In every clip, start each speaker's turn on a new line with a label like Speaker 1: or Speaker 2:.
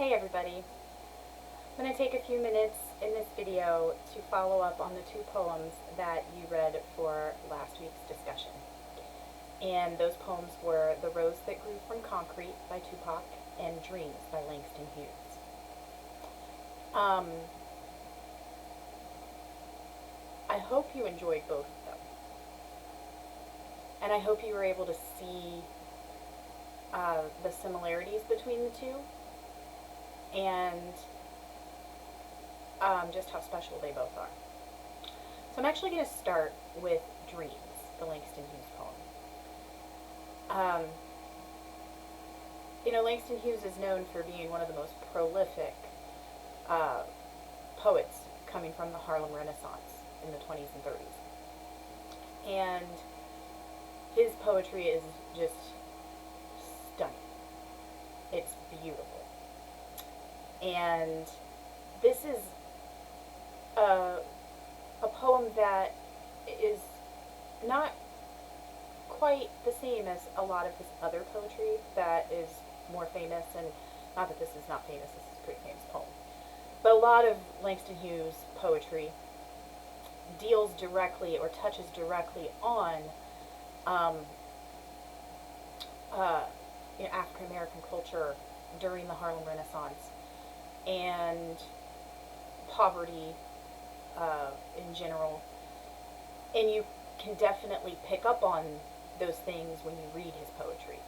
Speaker 1: Hey everybody, I'm going to take a few minutes in this video to follow up on the two poems that you read for last week's discussion. And those poems were The Rose That Grew from Concrete by Tupac and Dreams by Langston Hughes. I hope you enjoyed both of them. And I hope you were able to see the similarities between the two and just how special they both are. So I'm actually going to start with Dreams, the Langston Hughes poem. Langston Hughes is known for being one of the most prolific poets coming from the Harlem Renaissance in the 20s and 30s. And his poetry is just stunning. It's beautiful. And this is a poem that is not quite the same as a lot of his other poetry that is more famous, and not that this is not famous, this is a pretty famous poem. But a lot of Langston Hughes' poetry deals directly or touches directly on African American culture during the Harlem Renaissance and poverty in general. And you can definitely pick up on those things when you read his poetry.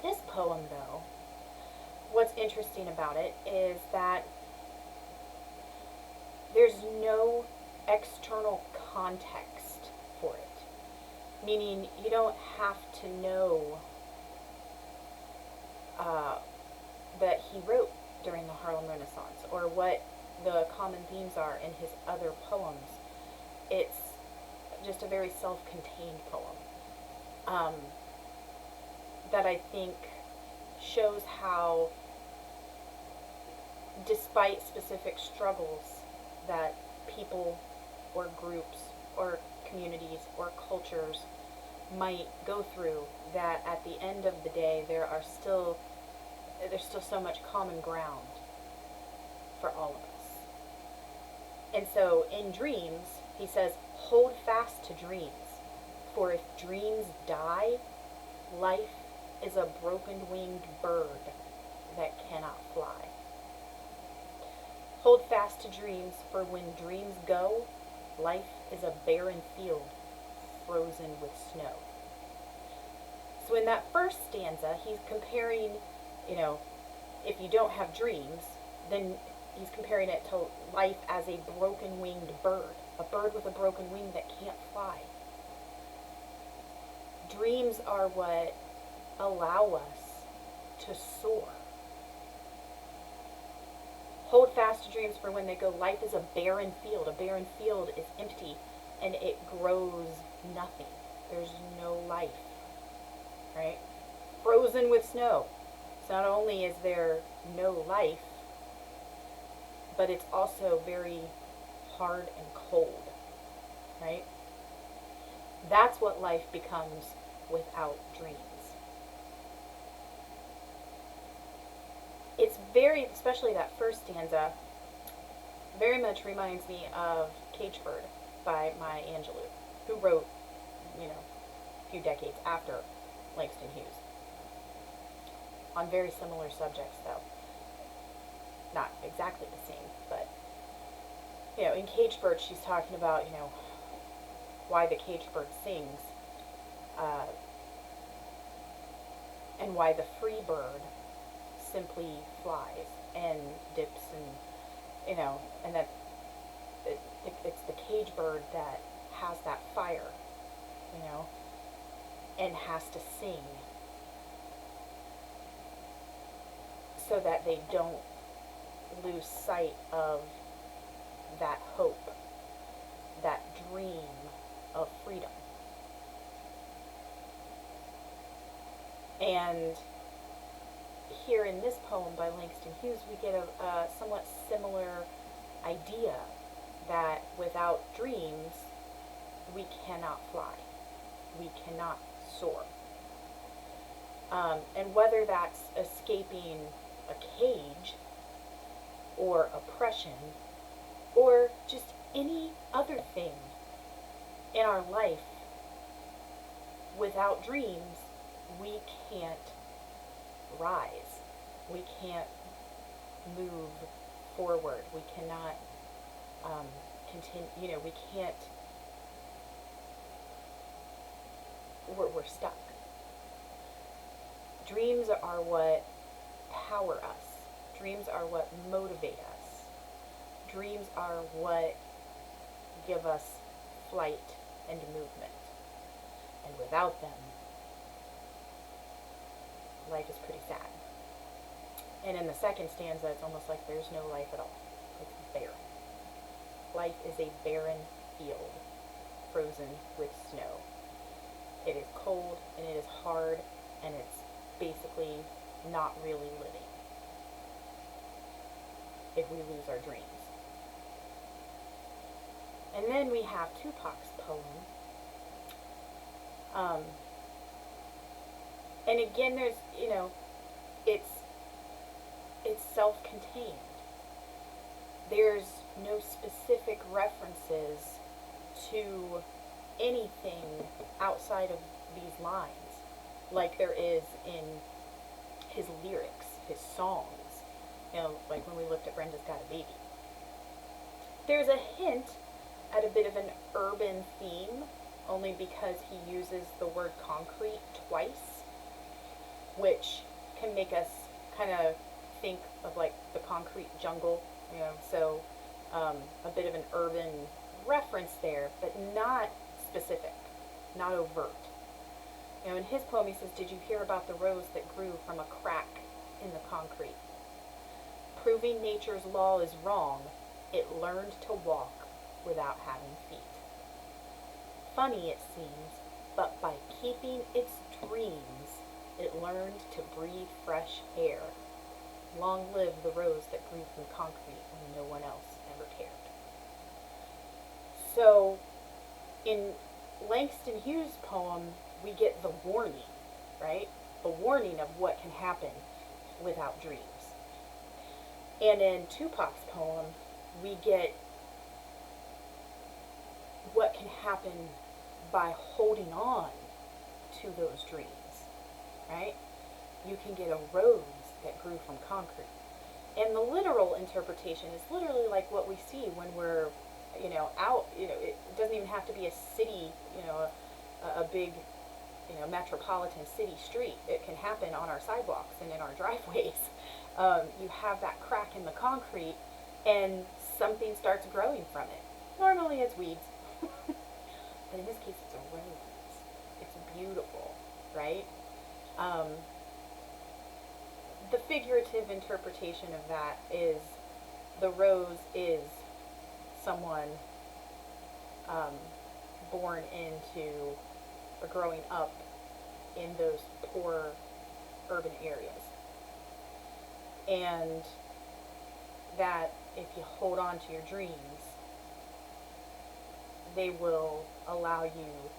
Speaker 1: This poem, though, what's interesting about it is that there's no external context for it. Meaning you don't have to know that he wrote during the Harlem Renaissance or what the common themes are in his other poems. It's just a very self-contained poem that I think shows how, despite specific struggles that people or groups or communities or cultures might go through, that at the end of the day there's still so much common ground for all of us. And so in Dreams, he says, "Hold fast to dreams, for if dreams die, life is a broken-winged bird that cannot fly. Hold fast to dreams, for when dreams go, life is a barren field frozen with snow." So in that first stanza, he's comparing, if you don't have dreams, then he's comparing it to life as a broken-winged bird, a bird with a broken wing that can't fly. Dreams are what allow us to soar. Hold fast to dreams, for when they go, life is a barren field. A barren field is empty, and it grows nothing. There's no life, right? Frozen with snow. So not only is there no life, but it's also very hard and cold, right? That's what life becomes without dreams. It's especially that first stanza, very much reminds me of Cage Bird by Maya Angelou, who wrote, a few decades after Langston Hughes, on very similar subjects, though. Not exactly the same, but, in Cage Bird, she's talking about, why the cage bird sings, and why the free bird simply flies and dips and, and that it's the cage bird that has that fire, and has to sing so that they don't lose sight of that hope, that dream of freedom. And here in this poem by Langston Hughes, we get a somewhat similar idea that without dreams, we cannot fly. We cannot soar. And whether that's escaping a cage or oppression or just any other thing in our life, without dreams, we can't rise. We can't move forward. We cannot continue, we can't, we're stuck. Dreams are what power us. Dreams are what motivate us. Dreams are what give us flight and movement. And without them, life is pretty sad. And in the second stanza, it's almost like there's no life at all. It's barren. Life is a barren field, frozen with snow. It is cold, and it is hard, and it's basically not really living if we lose our dreams. And then we have Tupac's poem. And again, there's, it's self-contained. There's no specific references to anything outside of these lines, like there is in his lyrics, his songs. Like when we looked at Brenda's Got a Baby. There's a hint at a bit of an urban theme, only because he uses the word concrete twice, which can make us kind of think of like the concrete jungle, so a bit of an urban reference there, but not specific, not overt. In his poem he says, "Did you hear about the rose that grew from a crack in the concrete? Proving nature's law is wrong, it learned to walk without having feet. Funny it seems, but by keeping its dreams, it learned to breathe fresh air. Long live the rose that grew from concrete when no one else ever cared." So, in Langston Hughes' poem, we get the warning, right? The warning of what can happen without dreams. And in Tupac's poem, we get what can happen by holding on to those dreams, right? You can get a rose that grew from concrete. And the literal interpretation is literally like what we see when we're, out, it doesn't even have to be a city, a big, metropolitan city street. It can happen on our sidewalks and in our driveways. You have that crack in the concrete and something starts growing from it. Normally it's weeds. But in this case it's a rose. It's beautiful, right? The figurative interpretation of that is the rose is someone born into or growing up in those poor urban areas. And that if you hold on to your dreams, they will allow you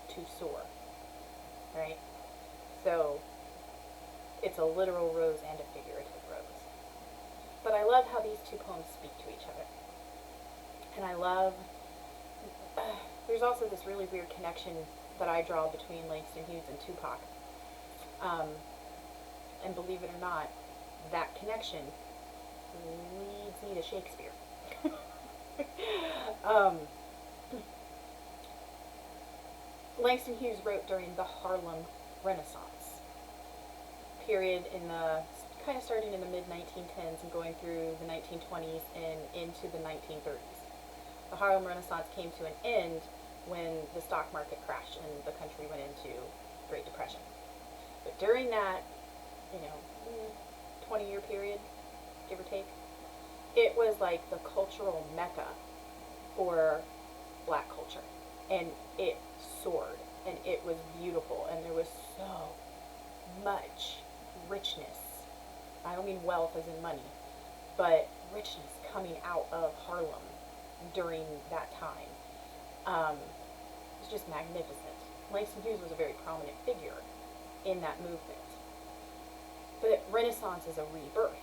Speaker 1: to soar, right? So it's a literal rose and a figurative rose. But I love how these two poems speak to each other. And I love, there's also this really weird connection that I draw between Langston Hughes and Tupac. And believe it or not, that connection leads me to Shakespeare. Langston Hughes wrote during the Harlem Renaissance period, kind of starting in the mid-1910s and going through the 1920s and into the 1930s. The Harlem Renaissance came to an end when the stock market crashed and the country went into Great Depression. But during that, 20-year period, give or take, it was like the cultural mecca for black culture. And it soared, and it was beautiful, and there was so much richness. I don't mean wealth as in money, but richness coming out of Harlem during that time. It was just magnificent. Langston Hughes was a very prominent figure in that movement. But Renaissance is a rebirth.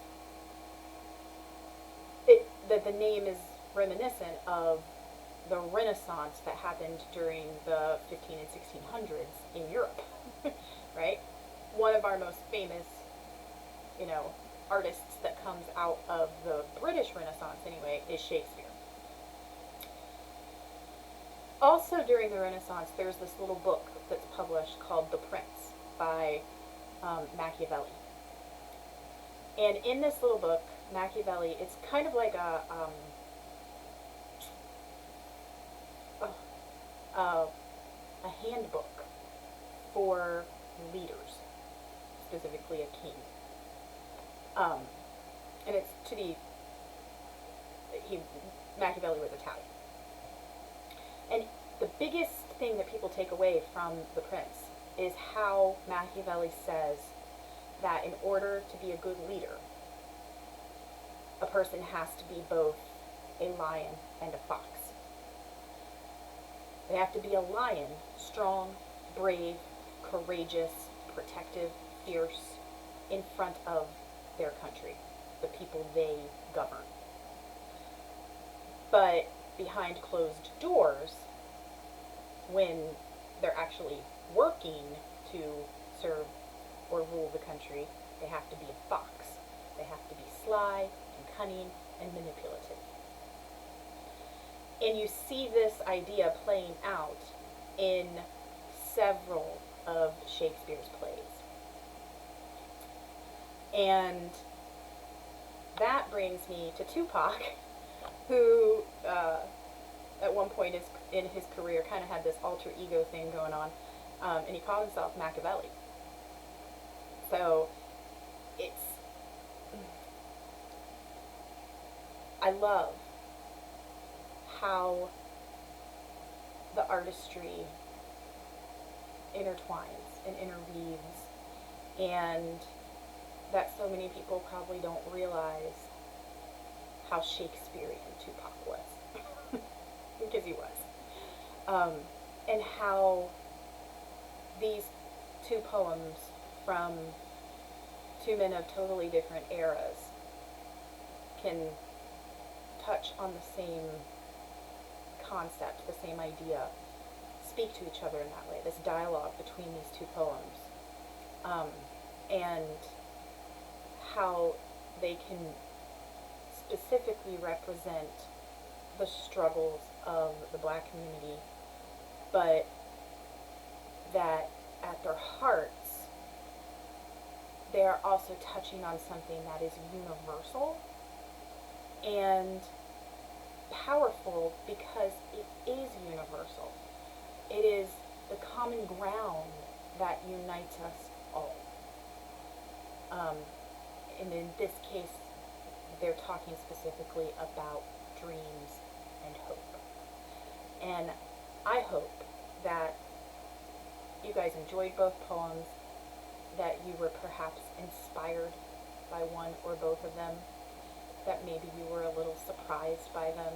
Speaker 1: that the name is reminiscent of the Renaissance that happened during the 15 and 1600s in Europe, right? One of our most famous, you know, artists that comes out of the British Renaissance anyway is Shakespeare. Also during the Renaissance, there's this little book that's published called The Prince by Machiavelli. And in this little book, Machiavelli, it's kind of like a handbook for leaders, specifically a king. And it's to the, Machiavelli was Italian. And the biggest thing that people take away from The Prince is how Machiavelli says that in order to be a good leader, a person has to be both a lion and a fox. They have to be a lion, strong, brave, courageous, protective, fierce, in front of their country, the people they govern. But behind closed doors, when they're actually working to serve or rule the country, they have to be a fox. They have to be sly and cunning and manipulative. And you see this idea playing out in several of Shakespeare's plays. And that brings me to Tupac, who at one point in his career kind of had this alter ego thing going on, and he called himself Machiavelli. So I love how the artistry intertwines and interweaves, and that so many people probably don't realize how Shakespearean Tupac was, because he was, and how these two poems from two men of totally different eras can touch on the same concept, the same idea, speak to each other in that way, this dialogue between these two poems, and how they can specifically represent the struggles of the Black community, but that at their hearts they are also touching on something that is universal and powerful because it is universal. It is the common ground that unites us all. And in this case, they're talking specifically about dreams and hope. And I hope that you guys enjoyed both poems, that you were perhaps inspired by one or both of them, that maybe you were a little surprised by them.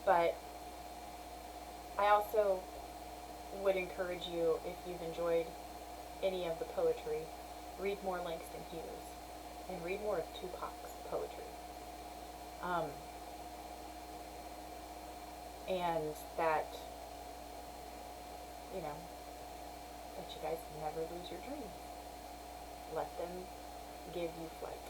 Speaker 1: But I also would encourage you, if you've enjoyed any of the poetry, read more Langston Hughes and read more of Tupac's poetry. And that, you know, that you guys never lose your dreams. Let them give you flight.